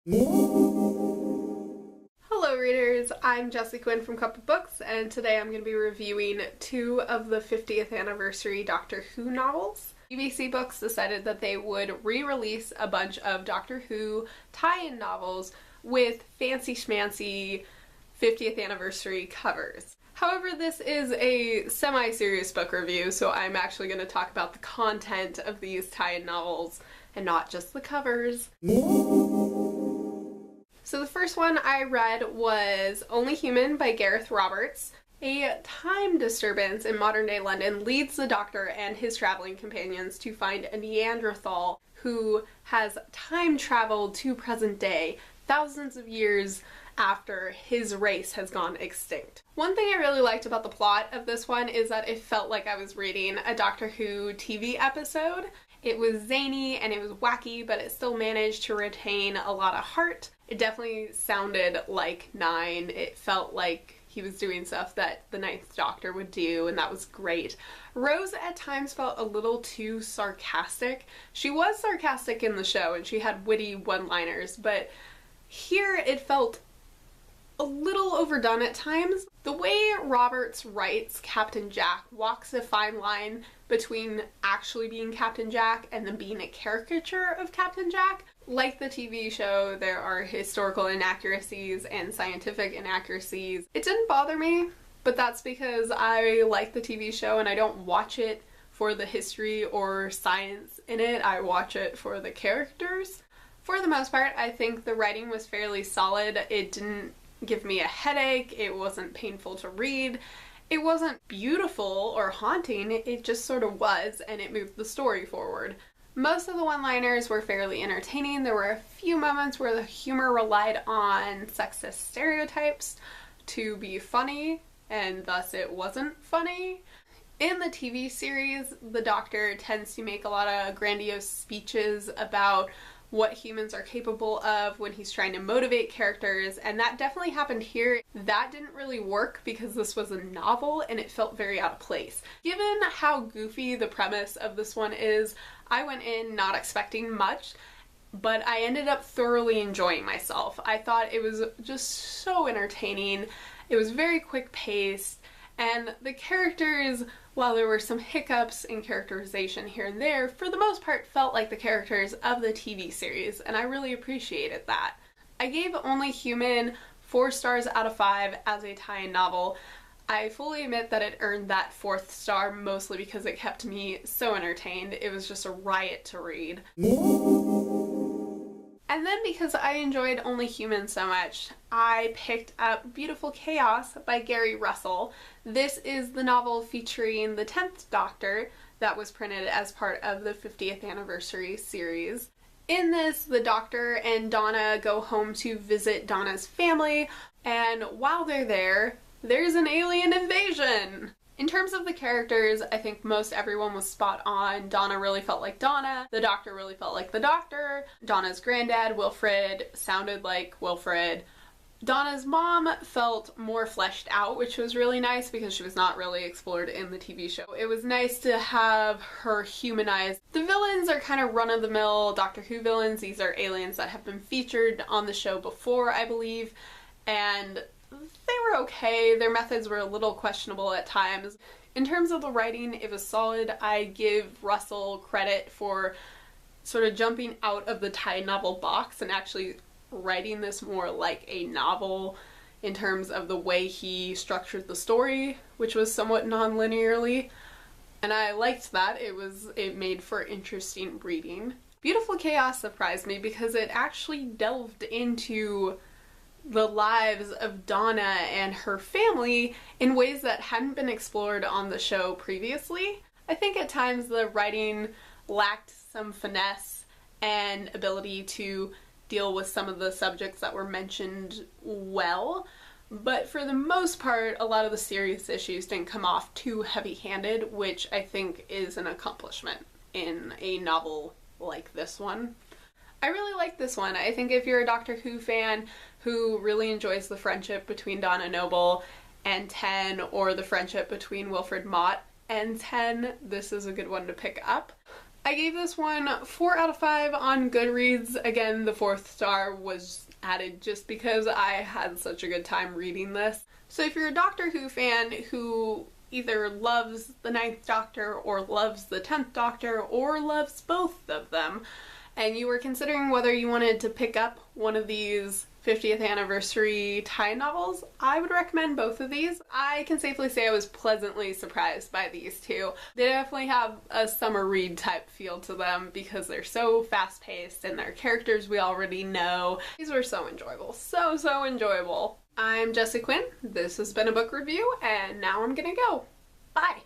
Hello readers, I'm Jessie Quinn from Cup of Books, and today I'm going to be reviewing two of the 50th anniversary Doctor Who novels. BBC Books decided that they would re-release a bunch of Doctor Who tie-in novels with fancy schmancy 50th anniversary covers. However, this is a semi-serious book review, so I'm actually going to talk about the content of these tie-in novels and not just the covers. So the first one I read was Only Human by Gareth Roberts. A time disturbance in modern-day London leads the Doctor and his traveling companions to find a Neanderthal who has time traveled to present day, thousands of years after his race has gone extinct. One thing I really liked about the plot of this one is that it felt like I was reading a Doctor Who TV episode. It was zany and it was wacky, but it still managed to retain a lot of heart. It definitely sounded like Nine. It felt like he was doing stuff that the Ninth Doctor would do, and that was great. Rose at times felt a little too sarcastic. She was sarcastic in the show and she had witty one-liners, but here it felt a little overdone at times. The way Roberts writes Captain Jack walks a fine line between actually being Captain Jack and then being a caricature of Captain Jack. Like the TV show, there are historical inaccuracies and scientific inaccuracies. It didn't bother me, but that's because I like the TV show and I don't watch it for the history or science in it. I watch it for the characters. For the most part, I think the writing was fairly solid. It didn't give me a headache, it wasn't painful to read, it wasn't beautiful or haunting, it just sort of was, and it moved the story forward. Most of the one-liners were fairly entertaining. There were a few moments where the humor relied on sexist stereotypes to be funny, and thus it wasn't funny. In the TV series, the Doctor tends to make a lot of grandiose speeches about what humans are capable of when he's trying to motivate characters, and that definitely happened here. That didn't really work because this was a novel and it felt very out of place. Given how goofy the premise of this one is, I went in not expecting much, but I ended up thoroughly enjoying myself. I thought it was just so entertaining. It was very quick paced, and the characters, while there were some hiccups in characterization here and there, for the most part felt like the characters of the TV series, and I really appreciated that. I gave Only Human 4 stars out of 5 as a tie-in novel. I fully admit that it earned that 4th star mostly because it kept me so entertained. It was just a riot to read. And then because I enjoyed Only Human so much, I picked up Beautiful Chaos by Gary Russell. This is the novel featuring the 10th Doctor that was printed as part of the 50th anniversary series. In this, the Doctor and Donna go home to visit Donna's family, and while they're there, there's an alien invasion! In terms of the characters, I think most everyone was spot on. Donna really felt like Donna. The Doctor really felt like the Doctor. Donna's granddad, Wilfred, sounded like Wilfred. Donna's mom felt more fleshed out, which was really nice because she was not really explored in the TV show. It was nice to have her humanized. The villains are kind of run-of-the-mill Doctor Who villains. These are aliens that have been featured on the show before, I believe, and they were okay. Their methods were a little questionable at times. In terms of the writing, it was solid. I give Russell credit for sort of jumping out of the tie novel box and actually writing this more like a novel in terms of the way he structured the story, which was somewhat non-linearly. And I liked that. It made for interesting reading. Beautiful Chaos surprised me because it actually delved into the lives of Donna and her family in ways that hadn't been explored on the show previously. I think at times the writing lacked some finesse and ability to deal with some of the subjects that were mentioned well, but for the most part, a lot of the serious issues didn't come off too heavy-handed, which I think is an accomplishment in a novel like this one. I really like this one. I think if you're a Doctor Who fan who really enjoys the friendship between Donna Noble and Ten, or the friendship between Wilfred Mott and Ten, this is a good one to pick up. I gave this one 4 out of 5 on Goodreads. Again, the 4th star was added just because I had such a good time reading this. So if you're a Doctor Who fan who either loves the 9th Doctor or loves the 10th Doctor or loves both of them, and you were considering whether you wanted to pick up one of these 50th anniversary tie novels, I would recommend both of these. I can safely say I was pleasantly surprised by these two. They definitely have a summer read type feel to them because they're so fast-paced and they're characters we already know. These were so enjoyable. So enjoyable. I'm Jessie Quinn. This has been a book review, and now I'm gonna go. Bye!